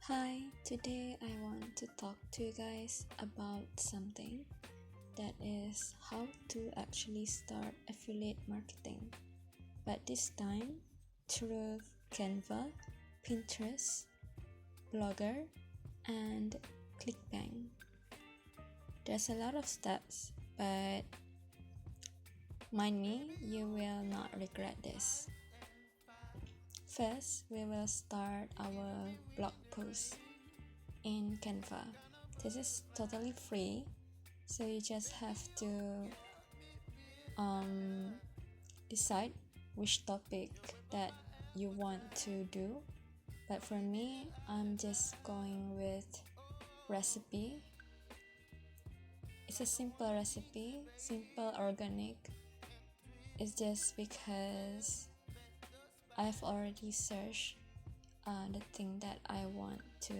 Hi, today I want to talk to you guys about something that is how to actually start affiliate marketing, but this time through Canva, Pinterest, Blogger, and ClickBank. There's a lot of steps, but mind me, you will not regret this. First, we will start our blog post in Canva. This is totally free, so you just have to decide which topic that you want to do. But for me, I'm just going with recipe. It's a simple recipe, simple organic. It's just because I've already searched the thing that I want to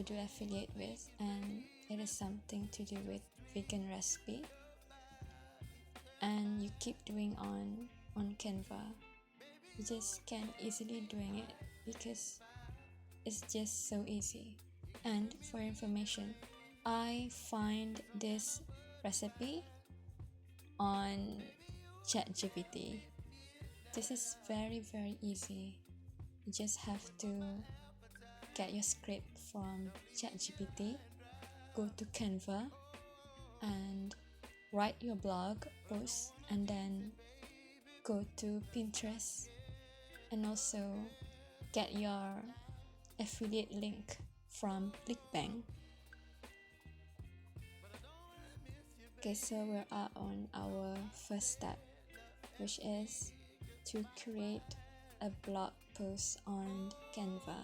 do affiliate with, and it is something to do with vegan recipe, and you keep doing on Canva. You just can easily doing it because it's just so easy. And for information, I find this recipe on ChatGPT. This is very easy. You just have to get your script from ChatGPT, go to Canva and write your blog post, and then go to Pinterest and also get your affiliate link from ClickBank. Okay, so we're on our first step, which is to create a blog post on Canva.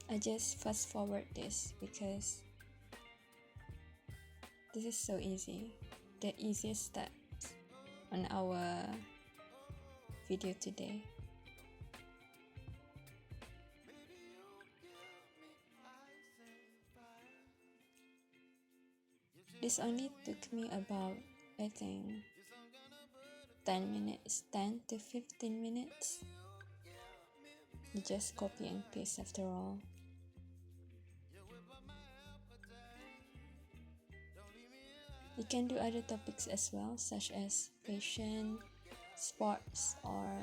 I just fast forward this because this is so easy, the easiest steps on our video today. This only took me about, I think, 10 minutes, 10 to 15 minutes. You just copy and paste after all. You can do other topics as well, such as fashion, sports, or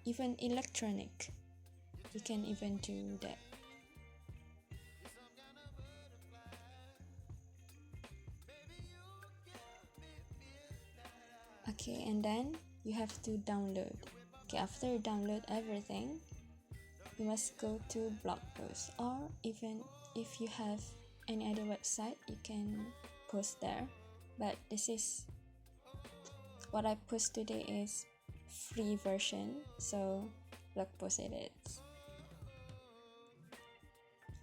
even electronic. You can even do that. Okay, and then you have to download. Okay, after you download everything, you must go to blog post, or even if you have any other website, you can post there. But this is what I post today is free version, so blog post it is.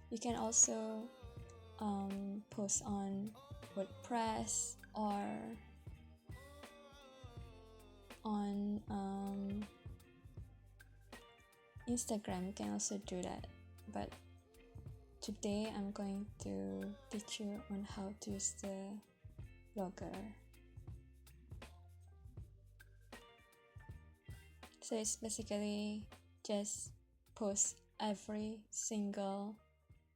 You can also post on WordPress or on Instagram. You can also do that, but today I'm going to teach you on how to use the Blogger. So it's basically just post every single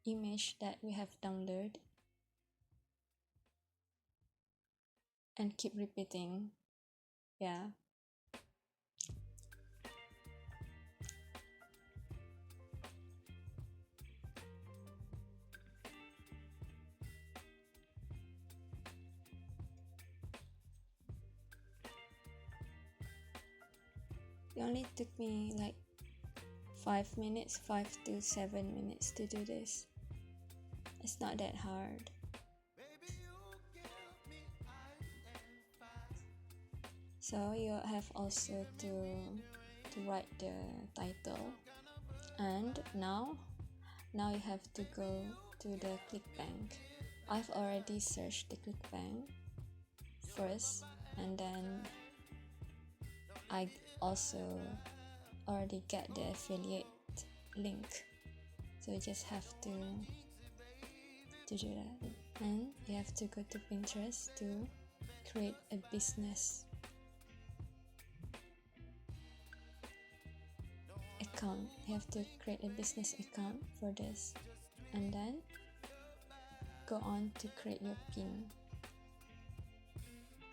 image that we have downloaded and keep repeating. Yeah. It only took me like 5 minutes, 5 to 7 minutes to do this. It's not that hard. So you have also to write the title, and now you have to go to the ClickBank. I've already searched the ClickBank first, and then I also already get the affiliate link, so you just have to do that. and you have to go to Pinterest to create a business account. You have to create a business account for this, and then go on to create your pin.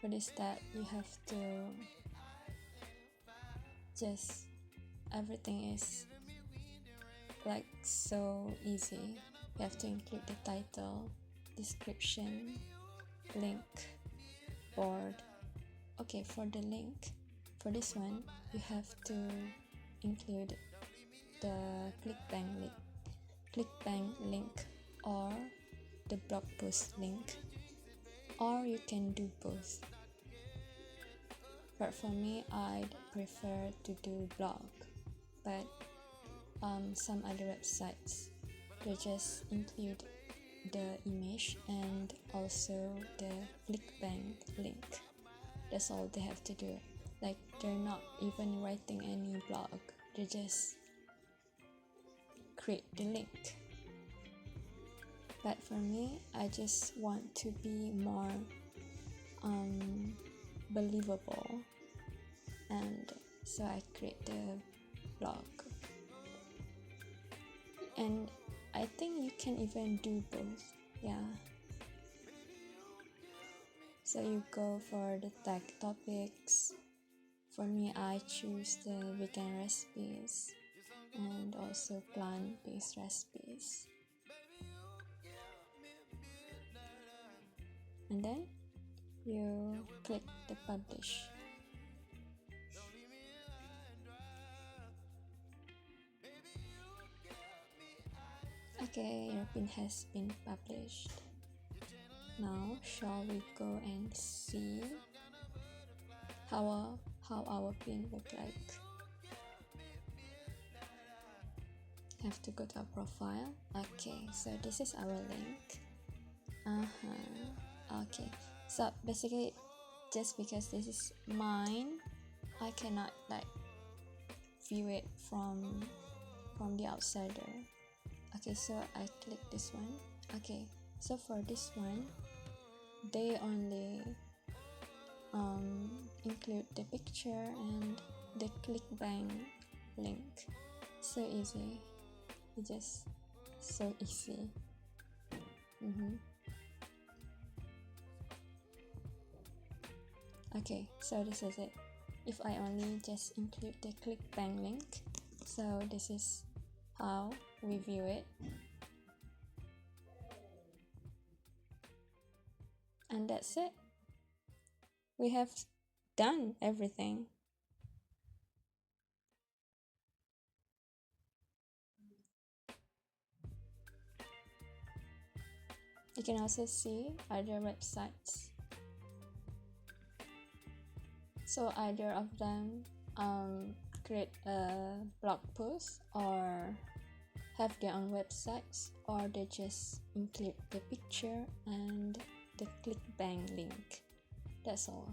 For this step, you have to just, everything is like so easy. You have to include the title, description, link, board. Okay, for the link, for this one, you have to include the ClickBank link or the blog post link, or you can do both. But for me, I'd prefer to do blog, but some other websites, they just include the image and also the ClickBank link. That's all they have to do. Like, they're not even writing any blog, they just create the link. But for me, I just want to be more believable, and so I create the blog. And I think you can even do both, yeah. So you go for the tag topics. For me, I choose the vegan recipes and also plant-based recipes. And then you click the publish. Okay, your pin has been published. Now, shall we go and see how our pin look like? Have to go to our profile. Okay, so this is our link. Okay, so basically, just because this is mine, I cannot like view it from the outsider. Okay, so I click this one. Okay, so for this one, they only include the picture and the ClickBank link. So easy, it's just so easy. Okay, so this is it. If I only just include the ClickBank link, so this is how we view it. And that's it. We have done everything. You can also see other websites. So either of them create a blog post or have their own websites, or they just include the picture and the ClickBank link. That's all.